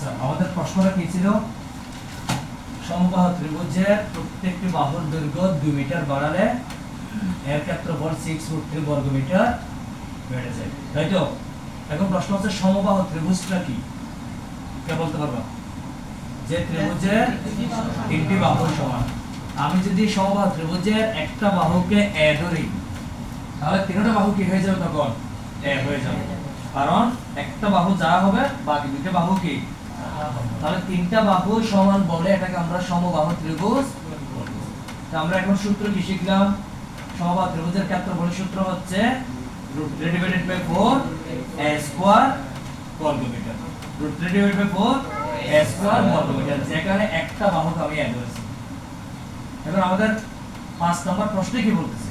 আচ্ছা, আমাদের প্রশ্নটা কি ছিল? সমবাহু ত্রিভুজের প্রত্যেকটি বাহুর দৈর্ঘ্য 2 মিটার বাড়ালে এর ক্ষেত্রফল 6√3 বর্গমিটার বেড়ে যায়, তাই তো? এখন প্রশ্ন হচ্ছে সমবাহু ত্রিভুজটা কি? কে বলতে পারবা? যে ত্রিভুজের তিনটি বাহু সমান। আমি যদি সমবাহু ত্রিভুজের একটা বাহুকে a ধরি, তাহলে তিনটা বাহু কি হয়ে যাবে তখন? a হয়ে যাবে। কারণ একটা বাহু যা হবে বাকি দুইটা বাহু কি? তাহলে তিনটা বাহু সমান বলে এটাকে আমরা সমবাহু ত্রিভুজ বলবো। তো আমরা এখন সূত্র কি শিখলাম? সমবাহু ত্রিভুজের ক্ষেত্রফলের সূত্র হচ্ছে √3 / 4 a স্কয়ার বর্গমিটার। √3 / 4 a স্কয়ার বর্গমিটার, যেখানে একটা বাহুকে আমি অ্যাড করেছি। এবার আমাদের 5 নম্বর প্রশ্নে কি বলতেছে?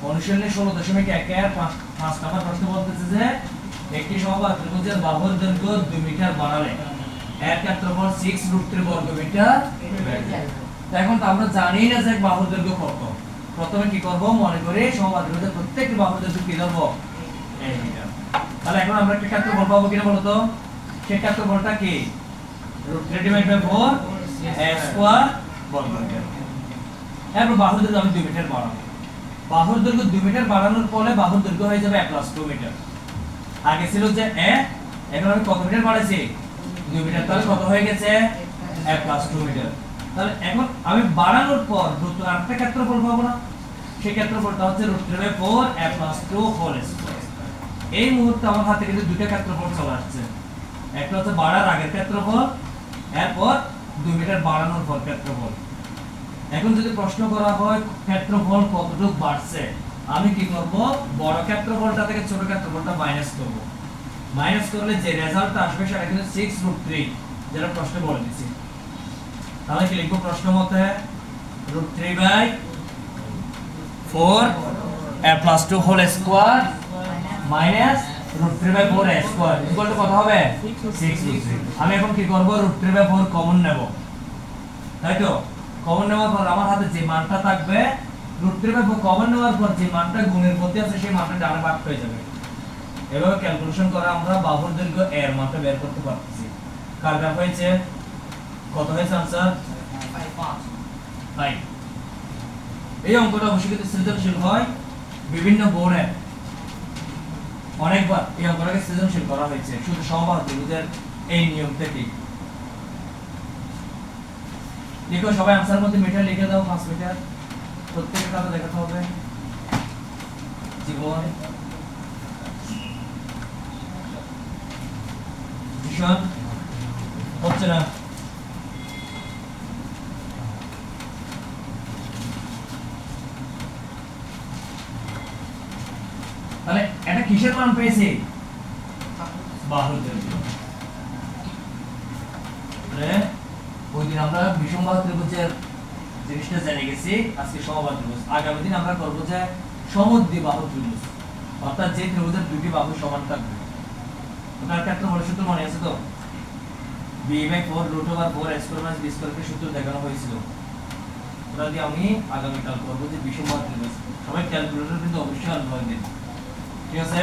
অনুশীলনী 16.1 এর 5 নম্বর প্রশ্ন বলতেছে যে একটি সমবাহু ত্রিভুজের বাহুর দৈর্ঘ্য 2 মিটার বাড়ালে এর ক্ষেত্রফল 6√3 বর্গমিটার বেড়ে যায়। তো এখন তো আমরা জানি না যে বাহুর দৈর্ঘ্য কত। প্রথমে কি করব? মনে করি সমবাহু ত্রিভুজের প্রত্যেকটি বাহুর দৈর্ঘ্য কি ধরব? 1 মিটার। তাহলে এখন আমরা একটা ক্ষেত্রফল পাবো কিনা বলো তো? সেই ক্ষেত্রফলটা কি? √3 / 4 a স্কয়ার বর্গমিটার। এরপর বাহুর দৈর্ঘ্য আমি 2 মিটার বাড়াবো। বাহুর দৈর্ঘ্য 2 মিটার বাড়ানোর ফলে বাহুর দৈর্ঘ্য হয়ে যাবে a + 2 মিটার। আগে ছিল যে a, এখন আমি কত মিটার বাড়াইছি? 2 মিটার। তাহলে কত হয়ে গেছে? a + 2 metre. তাহলে এখন আমি বাড়ানোর পর দ্রুত আরেকটা ক্ষেত্রফল পাবো না? সেই ক্ষেত্রফলটা হচ্ছে √3 / 4 a + 2 হোল স্কয়ার। এই মুহূর্তে আমার হাতে কিন্তু দুটো ক্ষেত্রফল চলে আসছে। একটা হচ্ছে বাড়ার আগের ক্ষেত্রফল, এরপর 2 মিটার বাড়ানোর পর ক্ষেত্রফল। এখন যদি প্রশ্ন করা হয় ক্ষেত্রফল কতটুকু বাড়ছে, আমি কি করব? বড় ক্ষেত্রফলটা থেকে ছোট ক্ষেত্রফলটা মাইনাস করব। মাইনাস করলে যে রেজাল্টটা আসবে সেটা কিন্তু 6√3, যেটা প্রশ্নে বলে দিয়েছি। তাহলে কি লিখব প্রশ্ন মতে? √3 / 4 a + 2 whole square minus √3 / 4 a square equal to কত হবে? 6√3। আমি এখন কি করব? √3 / 4 কমন নেব, তাই তো? কমন নেওয়ার পর আমার হাতে যে মানটা থাকবে, √3 / 4 কমন নেওয়ার পর যে মানটা গুণের মধ্যে আছে সেই মানটা ডানে ভাগ হয়ে যাবে। এভাবে ক্যালকুলেশন করে আমরা বাহুর দৈর্ঘ্য এর মানটা বের করতে পারতেছি। কার বের হয়েছে? কত হয়েছে आंसर? 5। এই অঙ্কটা অবশ্যই কিন্তু সৃজনশীল হয়। বিভিন্ন বোর্ডে অনেকবার এই অঙ্কটাকে সৃজনশীল করা হয়েছে শুধু সমবাহু ত্রিভুজের এই নিয়ম থেকে। লিখো সবাই आंसर মধ্যে মিটার লিখে দাও, 5 মিটার। প্রত্যেকটা কাছে দেখাতে হবে। জীবন ভীষণ হচ্ছে না। তাহলে এটা কিসের মান পেয়েছি? বাহুর দৈর্ঘ্য। তাহলে ওই দিন আমরা বিষমবাহু ত্রিভুজের জিনিসটা জেনে গেছি, আজকে সমবাহু ত্রিভুজ। আগামী দিন আমরা করব যে সমদ্বিবাহু ত্রিভুজ, অর্থাৎ যে ত্রিভুজের দুটি বাহু সমান থাকবে। ওটার ক্ষেত্রফলের সূত্র মনে আছে তো? b/4 √4 a² - b² কে সূত্র দেখানো হয়েছিল। ওটা দিয়ে আমি আগামী কাল করব যে বিষমবাহু ত্রিভুজ। সবাই ক্যালকুলেটর কিন্তু অবশ্যই আনবেন, ঠিক আছে?